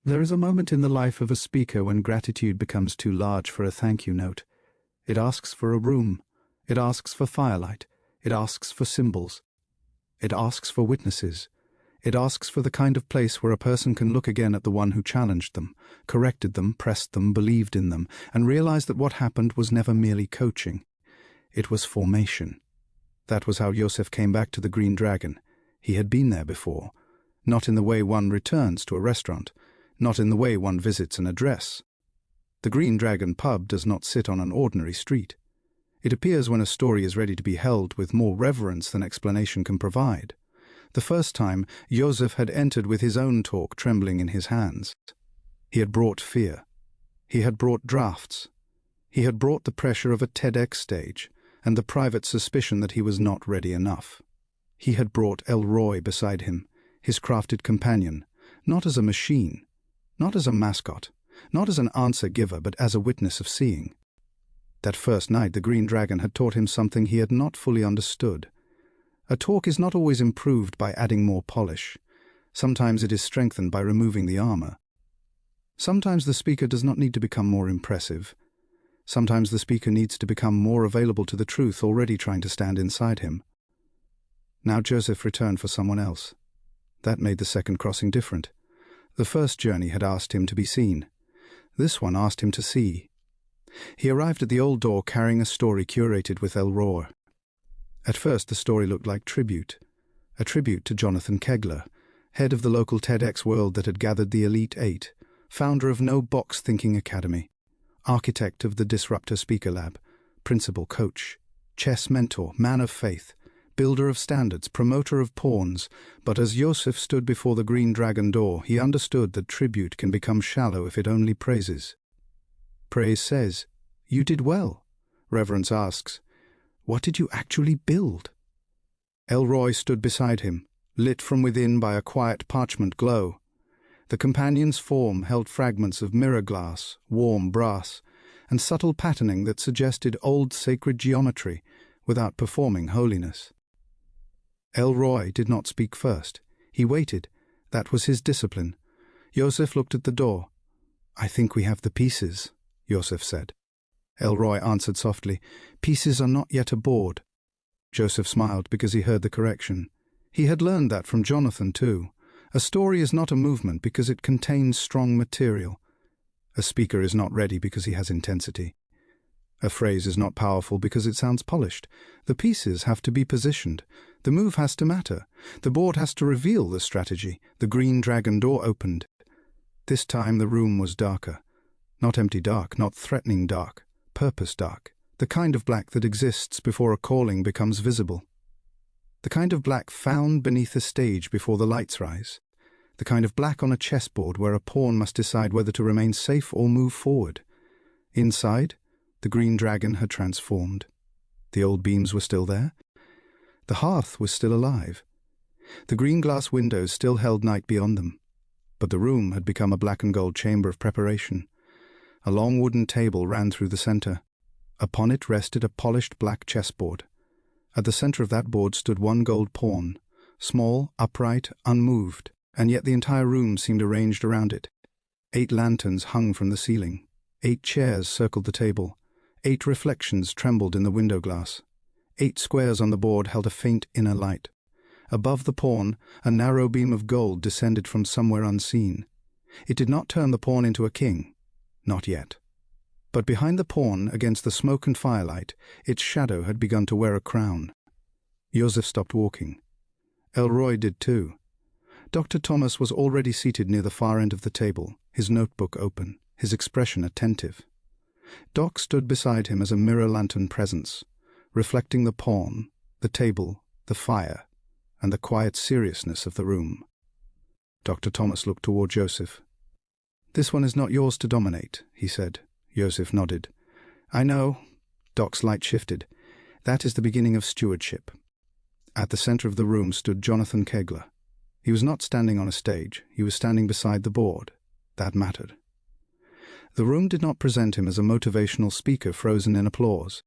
There is a moment in the life of a speaker when gratitude becomes too large for a thank you note. It asks for a room. It asks for firelight. It asks for symbols. It asks for witnesses. It asks for the kind of place where a person can look again at the one who challenged them, corrected them, pressed them, believed in them, and realize that what happened was never merely coaching. It was formation. That was how Joseph came back to the Green Dragon. He had been there before, not in the way one returns to a restaurant, not in the way one visits an address. The Green Dragon pub does not sit on an ordinary street. It appears when a story is ready to be held with more reverence than explanation can provide. The first time, Joseph had entered with his own talk trembling in his hands. He had brought fear. He had brought drafts. He had brought the pressure of a TEDx stage and the private suspicion that he was not ready enough. He had brought Elroy beside him, his crafted companion, not as a machine, not as a mascot, not as an answer giver, but as a witness of seeing. That first night the Green Dragon had taught him something he had not fully understood. A talk is not always improved by adding more polish. Sometimes it is strengthened by removing the armor. Sometimes the speaker does not need to become more impressive. Sometimes the speaker needs to become more available to the truth already trying to stand inside him. Now Joseph returned for someone else. That made the second crossing different. The first journey had asked him to be seen. This one asked him to see. He arrived at the old door carrying a story curated with Elroy. At first the story looked like a tribute to Jonathan Kegler, head of the local TEDx world that had gathered the Elite Eight, founder of No Box Thinking Academy, architect of the Disruptor Speaker Lab, principal coach, chess mentor, man of faith, builder of standards, promoter of pawns. But as Joseph stood before the Green Dragon door, he understood that tribute can become shallow if it only praises. Praise says, "You did well." Reverence asks, "What did you actually build?" Elroy stood beside him, lit from within by a quiet parchment glow. The companion's form held fragments of mirror glass, warm brass, and subtle patterning that suggested old sacred geometry without performing holiness. Elroy did not speak first. He waited. That was his discipline. Joseph looked at the door. "I think we have the pieces," Joseph said. Elroy answered softly, "Pieces are not yet aboard." Joseph smiled because he heard the correction. He had learned that from Jonathan too. A story is not a movement because it contains strong material. A speaker is not ready because he has intensity. A phrase is not powerful because it sounds polished. The pieces have to be positioned. The move has to matter. The board has to reveal the strategy. The Green Dragon door opened. This time the room was darker. Not empty dark, not threatening dark, purpose dark. The kind of black that exists before a calling becomes visible. The kind of black found beneath a stage before the lights rise. The kind of black on a chessboard where a pawn must decide whether to remain safe or move forward. Inside, the Green Dragon had transformed. The old beams were still there. The hearth was still alive. The green glass windows still held night beyond them. But the room had become a black and gold chamber of preparation. A long wooden table ran through the center. Upon it rested a polished black chessboard. At the center of that board stood one gold pawn, small, upright, unmoved, and yet the entire room seemed arranged around it. 8 lanterns hung from the ceiling. 8 chairs circled the table. 8 reflections trembled in the window glass. 8 squares on the board held a faint inner light. Above the pawn, a narrow beam of gold descended from somewhere unseen. It did not turn the pawn into a king. Not yet. But behind the pawn, against the smoke and firelight, its shadow had begun to wear a crown. Joseph stopped walking. Elroy did too. Dr. Thomas was already seated near the far end of the table, his notebook open, his expression attentive. Doc stood beside him as a mirror lantern presence, reflecting the pawn, the table, the fire, and the quiet seriousness of the room. Dr. Thomas looked toward Joseph. "This one is not yours to dominate," he said. Joseph nodded. "I know." Doc's light shifted. "That is the beginning of stewardship." At the center of the room stood Jonathan Kegler. He was not standing on a stage. He was standing beside the board. That mattered. The room did not present him as a motivational speaker frozen in applause.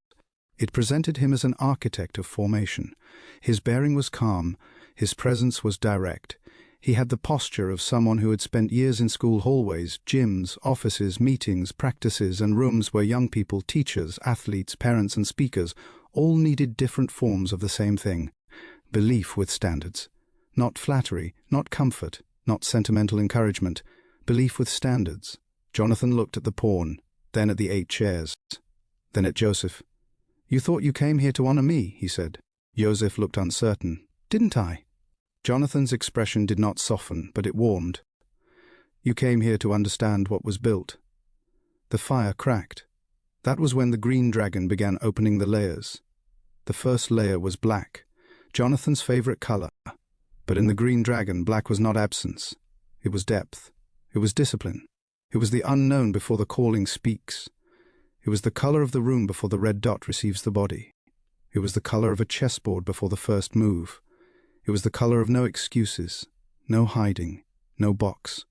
It presented him as an architect of formation. His bearing was calm. His presence was direct. He had the posture of someone who had spent years in school hallways, gyms, offices, meetings, practices, and rooms where young people, teachers, athletes, parents, and speakers all needed different forms of the same thing: belief with standards. Not flattery, not comfort, not sentimental encouragement. Belief with standards. Jonathan looked at the pawn, then at the 8 chairs, then at Joseph. "You thought you came here to honor me," he said. Joseph looked uncertain. "Didn't I?" Jonathan's expression did not soften, but it warmed. "You came here to understand what was built." The fire cracked. That was when the green dragon began opening the layers. The first layer was black, Jonathan's favorite color. But in the green dragon, black was not absence. It was depth. It was discipline. It was the unknown before the calling speaks. It was the color of the room before the red dot receives the body. It was the color of a chessboard before the first move. It was the color of no excuses, no hiding, no box.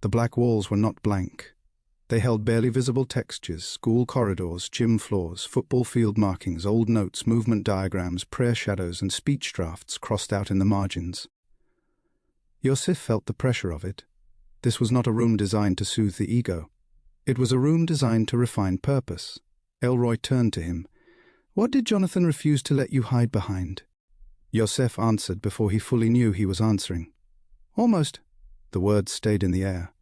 The black walls were not blank. They held barely visible textures: school corridors, gym floors, football field markings, old notes, movement diagrams, prayer shadows, and speech drafts crossed out in the margins. Joseph felt the pressure of it. This was not a room designed to soothe the ego. It was a room designed to refine purpose. Elroy turned to him. "What did Jonathan refuse to let you hide behind?" Joseph answered before he fully knew he was answering. "Almost." The words stayed in the air.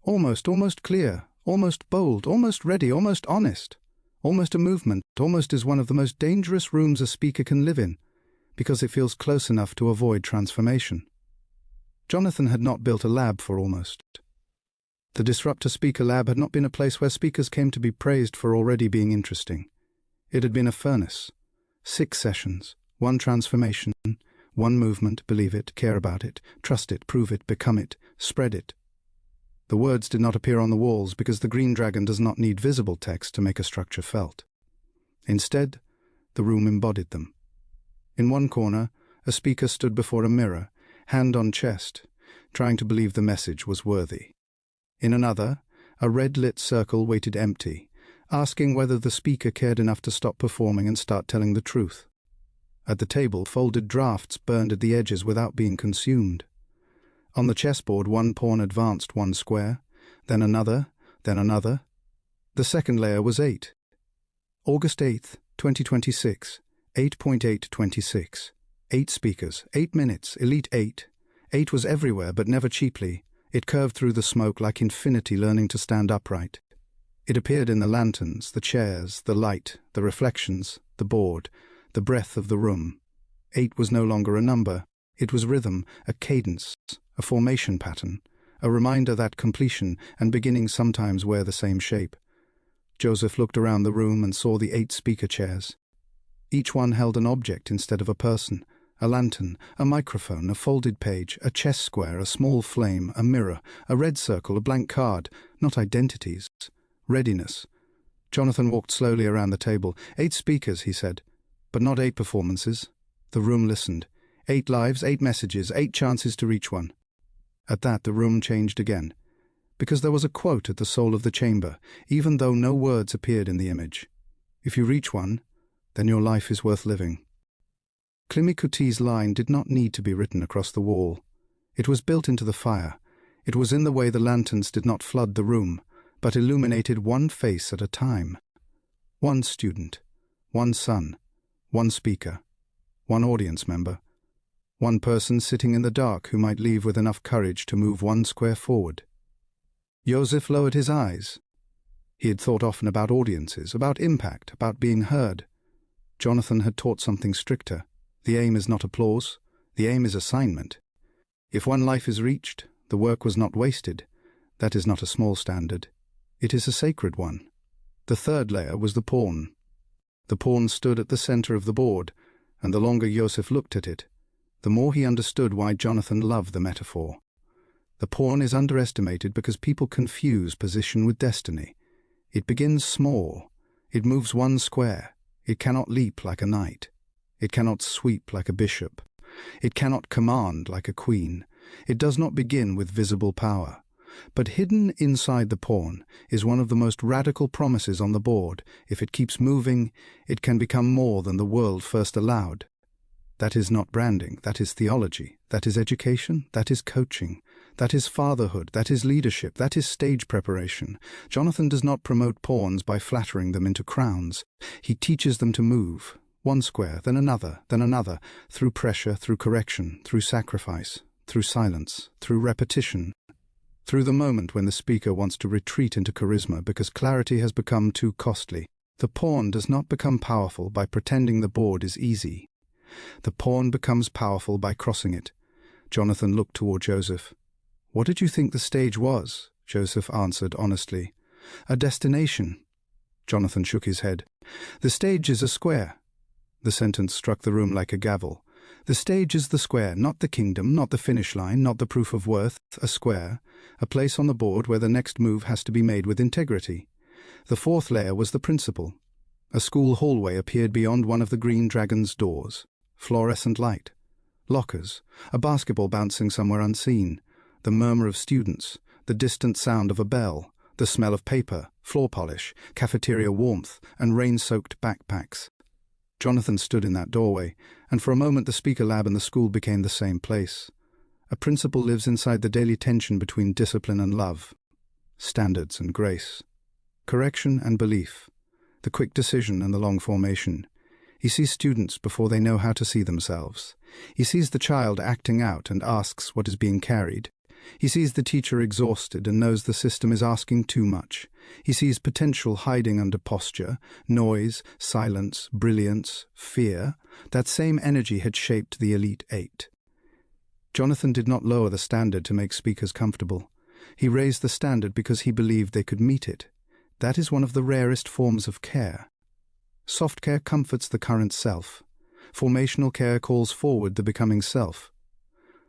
Almost clear, almost bold, almost ready, almost honest. Almost a movement. Almost is one of the most dangerous rooms a speaker can live in, because it feels close enough to avoid transformation. Jonathan had not built a lab for almost. The Disruptor Speaker Lab had not been a place where speakers came to be praised for already being interesting. It had been a furnace. 6 sessions, 1 transformation, 1 movement: believe it, care about it, trust it, prove it, become it, spread it. The words did not appear on the walls because the green dragon does not need visible text to make a structure felt. Instead, the room embodied them. In one corner, a speaker stood before a mirror, hand on chest, trying to believe the message was worthy. In another, a red-lit circle waited empty, asking whether the speaker cared enough to stop performing and start telling the truth. At the table, folded drafts burned at the edges without being consumed. On the chessboard, 1 pawn advanced 1 square, then another, then another. The second layer was 8. August 8th, 2026, 8.826. 8 speakers, 8 minutes, Elite 8. 8 was everywhere, but never cheaply. It curved through the smoke like infinity learning to stand upright. It appeared in the lanterns, the chairs, the light, the reflections, the board, the breath of the room. 8 was no longer a number. It was rhythm, a cadence, a formation pattern, a reminder that completion and beginning sometimes wear the same shape. Joseph looked around the room and saw the 8 speaker chairs. Each one held an object instead of a person: a lantern, a microphone, a folded page, a chess square, a small flame, a mirror, a red circle, a blank card. Not identities. Readiness. Jonathan walked slowly around the table. 8 speakers, he said, but not 8 performances. The room listened. 8 lives, 8 messages, 8 chances to reach one. At that, the room changed again, because there was a quote at the soul of the chamber, even though no words appeared in the image. If you reach one, then your life is worth living. Klimikuti's line did not need to be written across the wall. It was built into the fire. It was in the way the lanterns did not flood the room, but illuminated one face at a time. 1 student, 1 son, 1 speaker, 1 audience member, 1 person sitting in the dark who might leave with enough courage to move 1 square forward. Joseph lowered his eyes. He had thought often about audiences, about impact, about being heard. Jonathan had taught something stricter. The aim is not applause. The aim is assignment. If 1 life is reached, the work was not wasted. That is not a small standard. It is a sacred one. The 3rd layer was the pawn. The pawn stood at the center of the board, and the longer Joseph looked at it, the more he understood why Jonathan loved the metaphor. The pawn is underestimated because people confuse position with destiny. It begins small. It moves 1 square. It cannot leap like a knight. It cannot sweep like a bishop. It cannot command like a queen. It does not begin with visible power. But hidden inside the pawn is one of the most radical promises on the board. If it keeps moving, it can become more than the world first allowed. That is not branding, that is theology, that is education, that is coaching, that is fatherhood, that is leadership, that is stage preparation. Jonathan does not promote pawns by flattering them into crowns. He teaches them to move, one square, then another, through pressure, through correction, through sacrifice, through silence, through repetition, through the moment when the speaker wants to retreat into charisma because clarity has become too costly. The pawn does not become powerful by pretending the board is easy. The pawn becomes powerful by crossing it. Jonathan looked toward Joseph. "What did you think the stage was?" Joseph answered honestly. "A destination." Jonathan shook his head. "The stage is a square." The sentence struck the room like a gavel. The stage is the square, not the kingdom, not the finish line, not the proof of worth, a square, a place on the board where the next move has to be made with integrity. The fourth layer was the principle. A school hallway appeared beyond one of the Green Dragon's doors. Fluorescent light. Lockers. A basketball bouncing somewhere unseen. The murmur of students. The distant sound of a bell. The smell of paper, floor polish, cafeteria warmth, and rain-soaked backpacks. Jonathan stood in that doorway, and for a moment the speaker lab and the school became the same place. A principle lives inside the daily tension between discipline and love, standards and grace, correction and belief, the quick decision and the long formation. He sees students before they know how to see themselves. He sees the child acting out and asks what is being carried. He sees the teacher exhausted and knows the system is asking too much. He sees potential hiding under posture, noise, silence, brilliance, fear. That same energy had shaped the Elite Eight. Jonathan did not lower the standard to make speakers comfortable. He raised the standard because he believed they could meet it. That is one of the rarest forms of care. Soft care comforts the current self. Formational care calls forward the becoming self.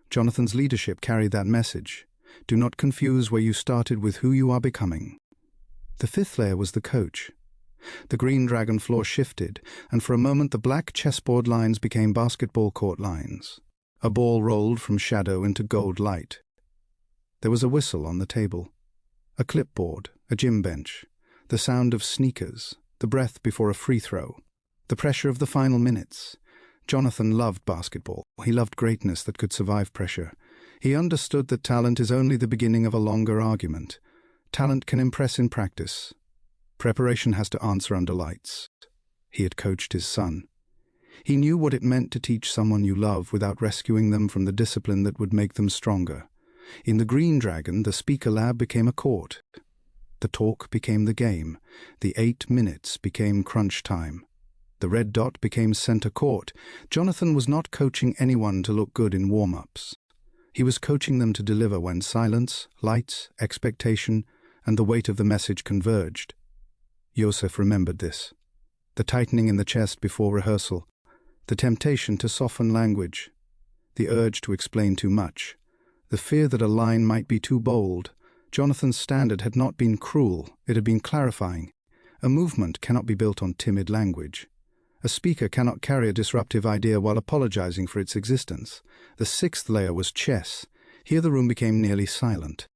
Jonathan's leadership carried that message. Do not confuse where you started with who you are becoming. The fifth layer was the coach. The Green Dragon floor shifted, and for a moment the black chessboard lines became basketball court lines. A ball rolled from shadow into gold light. There was a whistle on the table. A clipboard, a gym bench, the sound of sneakers, the breath before a free throw, the pressure of the final minutes. Jonathan loved basketball. He loved greatness that could survive pressure. He understood that talent is only the beginning of a longer argument. Talent can impress in practice. Preparation has to answer under lights. He had coached his son. He knew what it meant to teach someone you love without rescuing them from the discipline that would make them stronger. In the Green Dragon, the speaker lab became a court. The talk became the game. The 8 minutes became crunch time. The red dot became center court. Jonathan was not coaching anyone to look good in warm-ups. He was coaching them to deliver when silence, lights, expectation, and the weight of the message converged. Joseph remembered this. The tightening in the chest before rehearsal, the temptation to soften language, the urge to explain too much, the fear that a line might be too bold. Jonathan's standard had not been cruel, it had been clarifying. A movement cannot be built on timid language. A speaker cannot carry a disruptive idea while apologizing for its existence. The sixth layer was chess. Here the room became nearly silent.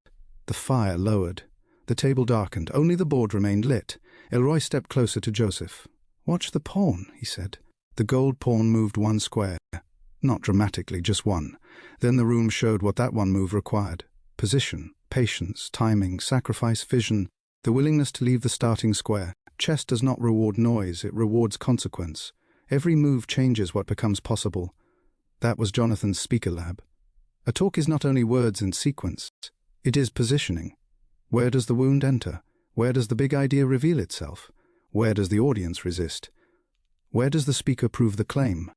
The fire lowered. The table darkened. Only the board remained lit. Elroy stepped closer to Joseph. "Watch the pawn," he said. The gold pawn moved one square. Not dramatically, just one. Then the room showed what that one move required. Position, patience, timing, sacrifice, vision, the willingness to leave the starting square. Chess does not reward noise, it rewards consequence. Every move changes what becomes possible. That was Jonathan's speaker lab. A talk is not only words in sequence, it is positioning. Where does the wound enter? Where does the big idea reveal itself? Where does the audience resist? Where does the speaker prove the claim?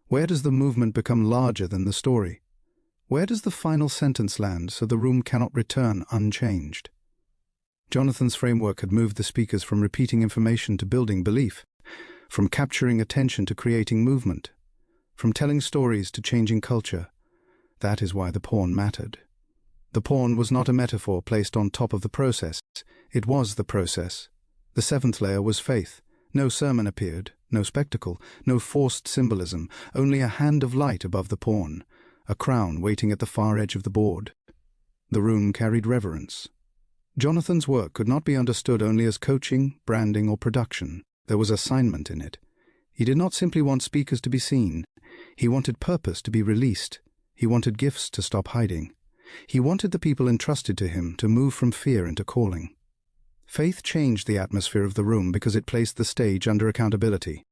Where does the movement become larger than the story? Where does the final sentence land so the room cannot return unchanged? Jonathan's framework had moved the speakers from repeating information to building belief, from capturing attention to creating movement, from telling stories to changing culture. That is why the pawn mattered. The pawn was not a metaphor placed on top of the process. It was the process. The seventh layer was faith. No sermon appeared, no spectacle, no forced symbolism, only a hand of light above the pawn, a crown waiting at the far edge of the board. The room carried reverence. Jonathan's work could not be understood only as coaching, branding, or production. There was assignment in it. He did not simply want speakers to be seen. He wanted purpose to be released. He wanted gifts to stop hiding. He wanted the people entrusted to him to move from fear into calling. Faith changed the atmosphere of the room because it placed the stage under accountability.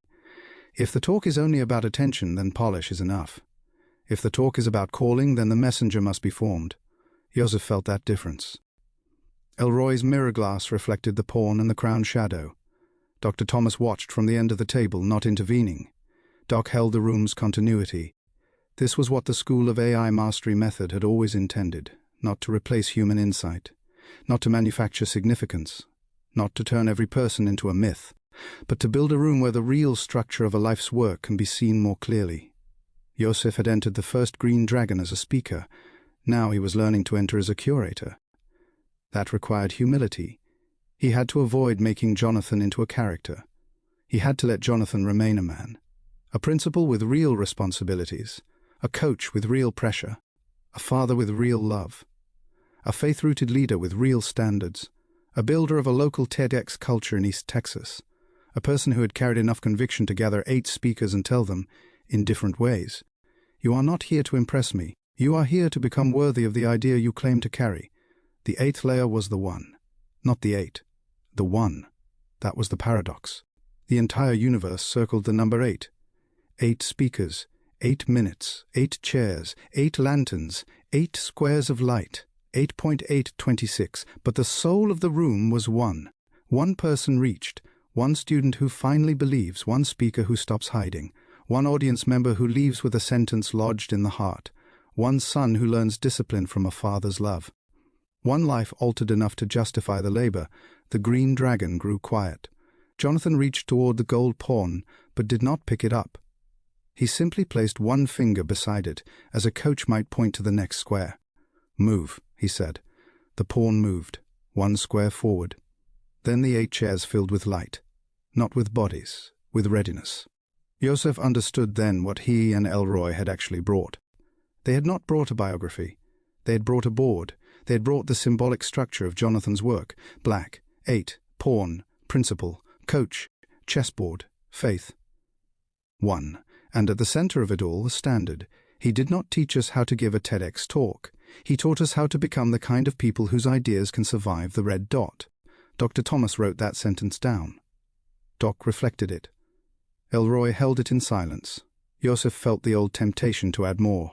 If the talk is only about attention, then polish is enough. If the talk is about calling, then the messenger must be formed. Joseph felt that difference. Elroy's mirror glass reflected the pawn and the crowned shadow. Dr. Thomas watched from the end of the table, not intervening. Doc held the room's continuity. This was what the School of AI Mastery method had always intended, not to replace human insight, not to manufacture significance, not to turn every person into a myth, but to build a room where the real structure of a life's work can be seen more clearly. Joseph had entered the first Green Dragon as a speaker. Now he was learning to enter as a curator. That required humility. He had to avoid making Jonathan into a character. He had to let Jonathan remain a man, a principal with real responsibilities, a coach with real pressure, a father with real love, a faith-rooted leader with real standards, a builder of a local TEDx culture in East Texas, a person who had carried enough conviction to gather 8 speakers and tell them, in different ways, "You are not here to impress me. You are here to become worthy of the idea you claim to carry." The 8th layer was the one, not the 8. The one. That was the paradox. The entire universe circled the number 8. 8 speakers, 8 minutes, 8 chairs, 8 lanterns, 8 squares of light, 8.826, but the soul of the room was one. One person reached, one student who finally believes, one speaker who stops hiding, one audience member who leaves with a sentence lodged in the heart, one son who learns discipline from a father's love. One life altered enough to justify the labor. The Green Dragon grew quiet. Jonathan reached toward the gold pawn, but did not pick it up. He simply placed one finger beside it, as a coach might point to the next square. "Move," he said. The pawn moved, 1 square forward. Then the 8 chairs filled with light, not with bodies, with readiness. Joseph understood then what he and Elroy had actually brought. They had not brought a biography. They had brought a board. They had brought the symbolic structure of Jonathan's work: black, 8, pawn, principal, coach, chessboard, faith. 1. And at the center of it all, the standard. He did not teach us how to give a TEDx talk. He taught us how to become the kind of people whose ideas can survive the red dot. Dr. Thomas wrote that sentence down. Doc reflected it. Elroy held it in silence. Joseph felt the old temptation to add more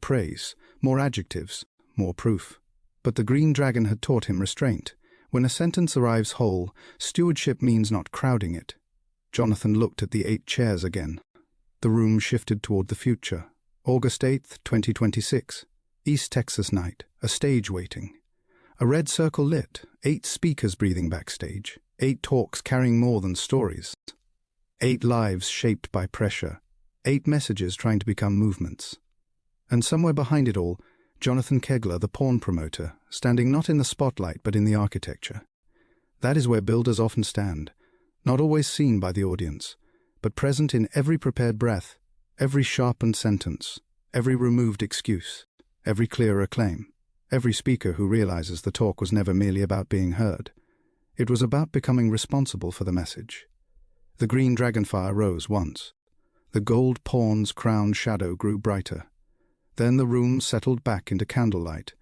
praise, more adjectives, more proof. But the Green Dragon had taught him restraint. When a sentence arrives whole, stewardship means not crowding it. Jonathan looked at the 8 chairs again. The room shifted toward the future. August 8th, 2026. East Texas night, a stage waiting. A red circle lit, 8 speakers breathing backstage, 8 talks carrying more than stories. 8 lives shaped by pressure, 8 messages trying to become movements. And somewhere behind it all, Jonathan Kegler, the pawn promoter, standing not in the spotlight but in the architecture. That is where builders often stand, not always seen by the audience, but present in every prepared breath, every sharpened sentence, every removed excuse, every clearer claim, every speaker who realizes the talk was never merely about being heard. It was about becoming responsible for the message. The Green Dragonfire rose once. The gold pawn's crowned shadow grew brighter. Then the room settled back into candlelight.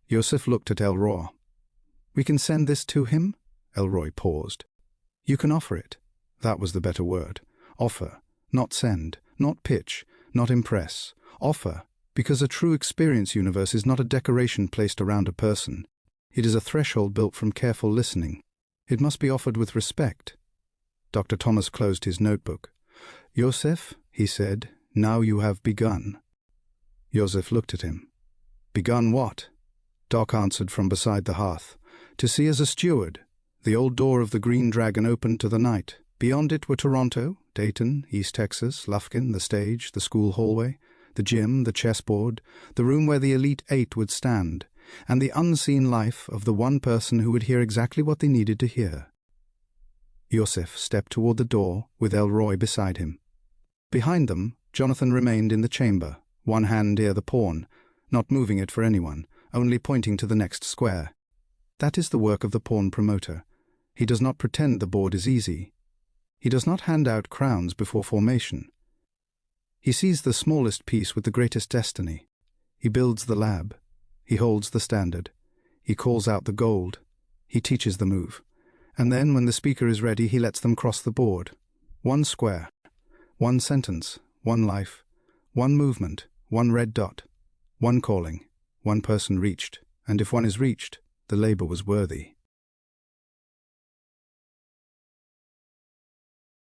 Joseph looked at Elroy. "We can send this to him?" Elroy paused. "You can offer it." That was the better word. Offer, not send, not pitch, not impress. Offer, because a true experience universe is not a decoration placed around a person. It is a threshold built from careful listening. It must be offered with respect. Dr. Thomas closed his notebook. "Joseph," he said, "now you have begun." Joseph looked at him. "Begun what?" Doc answered from beside the hearth. "To see as a steward." The old door of the Green Dragon opened to the night. Beyond it were Toronto, Dayton, East Texas, Lufkin, the stage, the school hallway, the gym, the chessboard, the room where the Elite 8 would stand, and the unseen life of the one person who would hear exactly what they needed to hear. Joseph stepped toward the door, with Elroy beside him. Behind them, Jonathan remained in the chamber, one hand near the pawn, not moving it for anyone, only pointing to the next square. That is the work of the pawn promoter. He does not pretend the board is easy. He does not hand out crowns before formation. He sees the smallest piece with the greatest destiny. He builds the lab. He holds the standard. He calls out the gold. He teaches the move. And then, when the speaker is ready, he lets them cross the board. One square, one sentence, one life, one movement, one red dot, one calling, one person reached, and if one is reached, the labor was worthy.